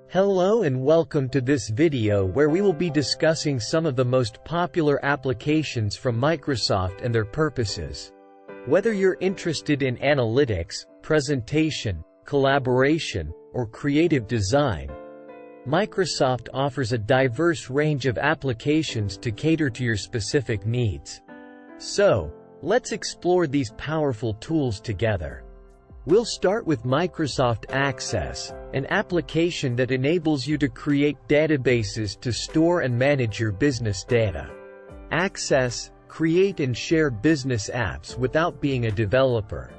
Hello and welcome to this video where we will be discussing some of the most popular applications from Microsoft and their purposes. Whether you're interested in analytics, presentation, collaboration, or creative design, Microsoft offers a diverse range of applications to cater to your specific needs. So, let's explore these powerful tools together. We'll start with Microsoft Access, an application that enables you to create databases to store and manage your business data. Access, create and share business apps without being a developer.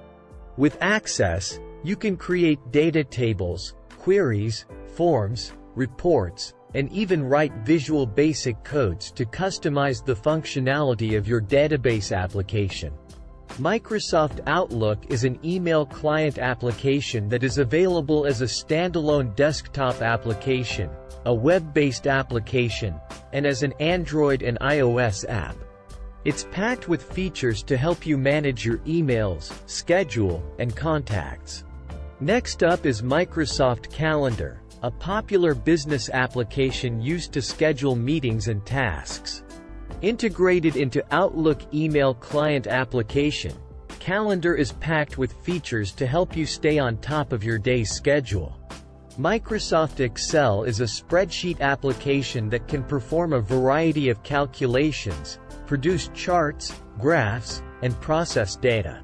With Access, you can create data tables, queries, forms, reports, and even write Visual Basic codes to customize the functionality of your database application. Microsoft Outlook is an email client application that is available as a standalone desktop application, a web-based application, and as an Android and iOS app. It's packed with features to help you manage your emails, schedule, and contacts. Next up is Microsoft Calendar, a popular business application used to schedule meetings and tasks. Integrated into Outlook email client application, Calendar is packed with features to help you stay on top of your day's schedule. Microsoft Excel is a spreadsheet application that can perform a variety of calculations, produce charts, graphs, and process data.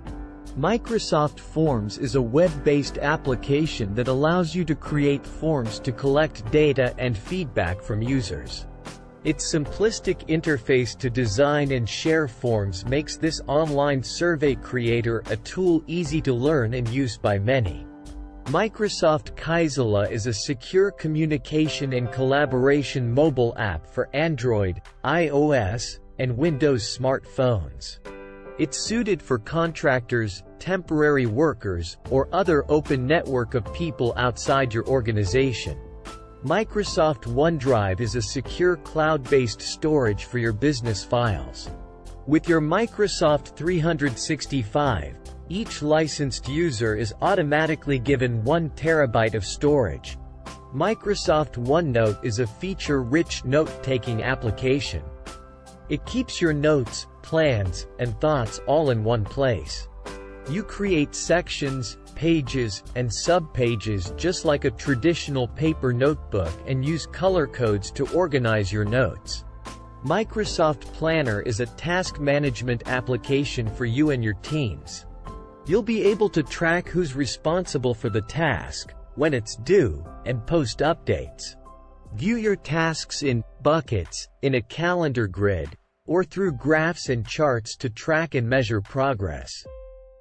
Microsoft Forms is a web-based application that allows you to create forms to collect data and feedback from users. Its simplistic interface to design and share forms makes this online survey creator a tool easy to learn and use by many. Microsoft Kaizala is a secure communication and collaboration mobile app for Android, iOS, and Windows smartphones. It's suited for contractors, temporary workers, or other open network of people outside your organization. Microsoft OneDrive is a secure cloud-based storage for your business files. With your Microsoft 365, each licensed user is automatically given 1 terabyte of storage. Microsoft OneNote is a feature-rich note-taking application. It keeps your notes, plans, and thoughts all in one place. You create sections, pages, and subpages just like a traditional paper notebook and use color codes to organize your notes. Microsoft Planner is a task management application for you and your teams. You'll be able to track who's responsible for the task, when it's due, and post updates. View your tasks in buckets, in a calendar grid, or through graphs and charts to track and measure progress.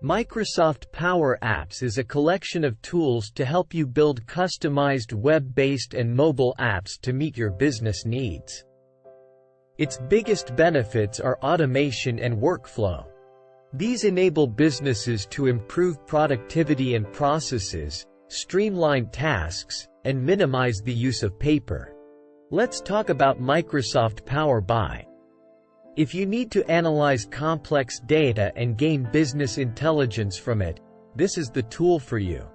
Microsoft Power Apps is a collection of tools to help you build customized web-based and mobile apps to meet your business needs. Its biggest benefits are automation and workflow. These enable businesses to improve productivity and processes, streamline tasks, and minimize the use of paper. Let's talk about Microsoft Power BI. If you need to analyze complex data and gain business intelligence from it, this is the tool for you.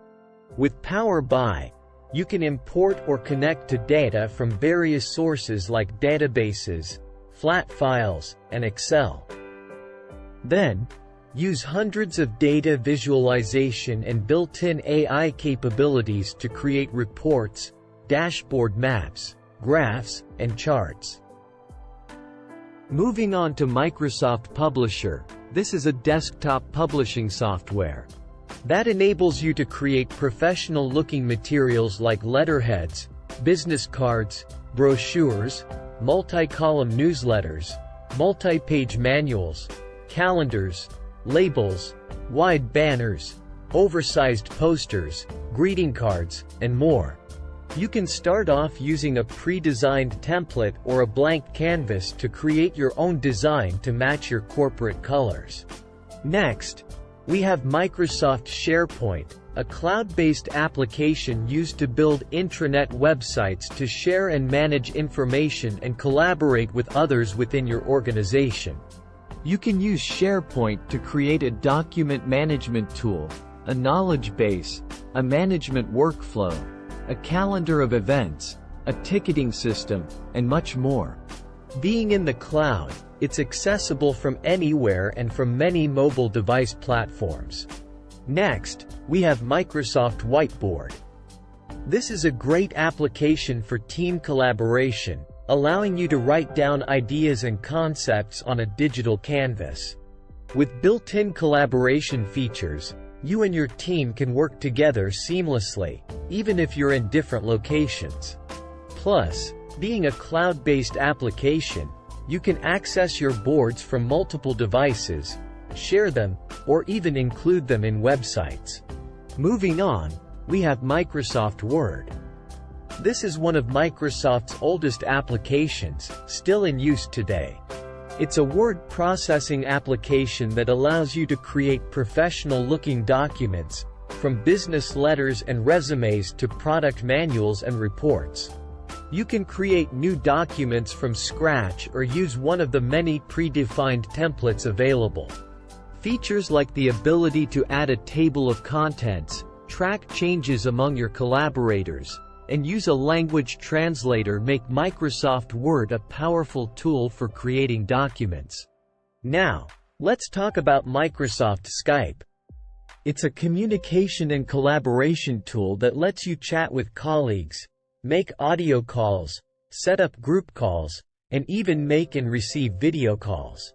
With Power BI, you can import or connect to data from various sources like databases, flat files, and Excel. Then, use hundreds of data visualization and built-in AI capabilities to create reports, dashboard maps, graphs, and charts. Moving on to Microsoft Publisher, this is a desktop publishing software that enables you to create professional-looking materials like letterheads, business cards, brochures, multi-column newsletters, multi-page manuals, calendars, labels, wide banners, oversized posters, greeting cards, and more. You can start off using a pre-designed template or a blank canvas to create your own design to match your corporate colors. Next, we have Microsoft SharePoint, a cloud-based application used to build intranet websites to share and manage information and collaborate with others within your organization. You can use SharePoint to create a document management tool, a knowledge base, a management workflow, a calendar of events, a ticketing system, and much more. Being in the cloud, it's accessible from anywhere and from many mobile device platforms. Next, we have Microsoft Whiteboard. This is a great application for team collaboration, allowing you to write down ideas and concepts on a digital canvas. With built-in collaboration features, you and your team can work together seamlessly, even if you're in different locations. Plus, being a cloud-based application, you can access your boards from multiple devices, share them, or even include them in websites. Moving on, we have Microsoft Word. This is one of Microsoft's oldest applications, still in use today. It's a word processing application that allows you to create professional-looking documents, from business letters and resumes to product manuals and reports. You can create new documents from scratch or use one of the many predefined templates available. Features like the ability to add a table of contents, track changes among your collaborators, and use a language translator make Microsoft Word a powerful tool for creating documents. Now, let's talk about Microsoft Skype. It's a communication and collaboration tool that lets you chat with colleagues, make audio calls, set up group calls, and even make and receive video calls.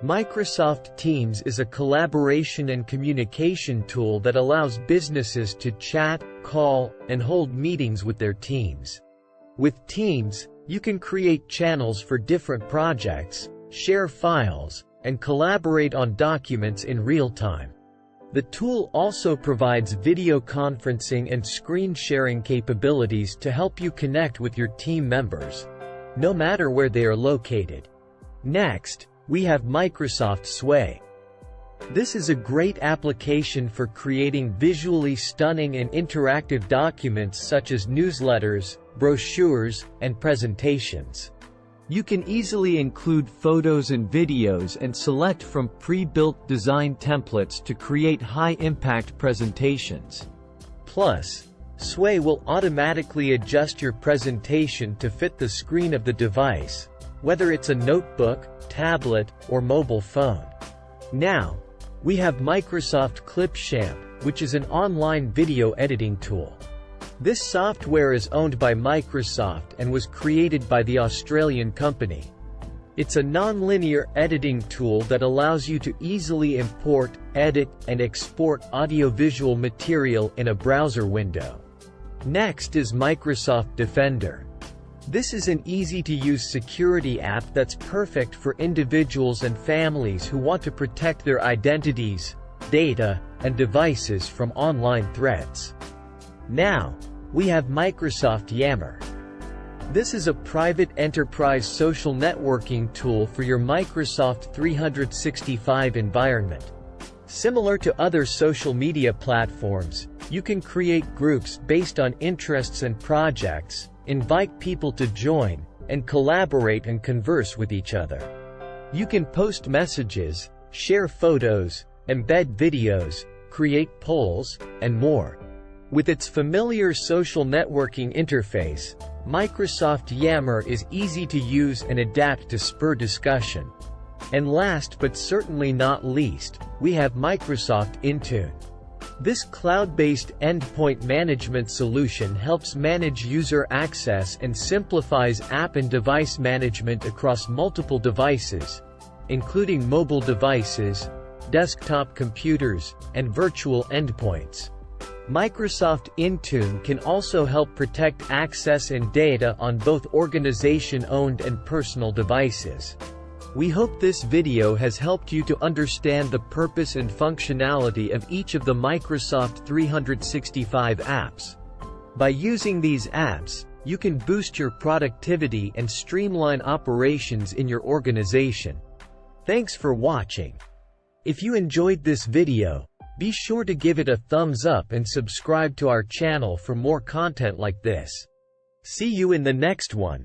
Microsoft Teams is a collaboration and communication tool that allows businesses to chat, call, and hold meetings with their teams. With Teams, you can create channels for different projects, share files, and collaborate on documents in real time. The tool also provides video conferencing and screen sharing capabilities to help you connect with your team members, no matter where they are located. Next, we have Microsoft Sway. This is a great application for creating visually stunning and interactive documents such as newsletters, brochures, and presentations. You can easily include photos and videos and select from pre-built design templates to create high-impact presentations. Plus, Sway will automatically adjust your presentation to fit the screen of the device, whether it's a notebook, tablet, or mobile phone. Now, we have Microsoft Clipchamp, which is an online video editing tool. This software is owned by Microsoft and was created by the Australian company. It's a non-linear editing tool that allows you to easily import, edit, and export audiovisual material in a browser window. Next is Microsoft Defender. This is an easy-to-use security app that's perfect for individuals and families who want to protect their identities, data, and devices from online threats. Now, we have Microsoft Yammer. This is a private enterprise social networking tool for your Microsoft 365 environment. Similar to other social media platforms, you can create groups based on interests and projects, invite people to join, and collaborate and converse with each other. You can post messages, share photos, embed videos, create polls, and more. With its familiar social networking interface, Microsoft Yammer is easy to use and adapt to spur discussion. And last but certainly not least, we have Microsoft Intune. This cloud-based endpoint management solution helps manage user access and simplifies app and device management across multiple devices, including mobile devices, desktop computers, and virtual endpoints. Microsoft Intune can also help protect access and data on both organization-owned and personal devices. We hope this video has helped you to understand the purpose and functionality of each of the Microsoft 365 apps. By using these apps, you can boost your productivity and streamline operations in your organization. Thanks for watching. If you enjoyed this video, be sure to give it a thumbs up and subscribe to our channel for more content like this. See you in the next one.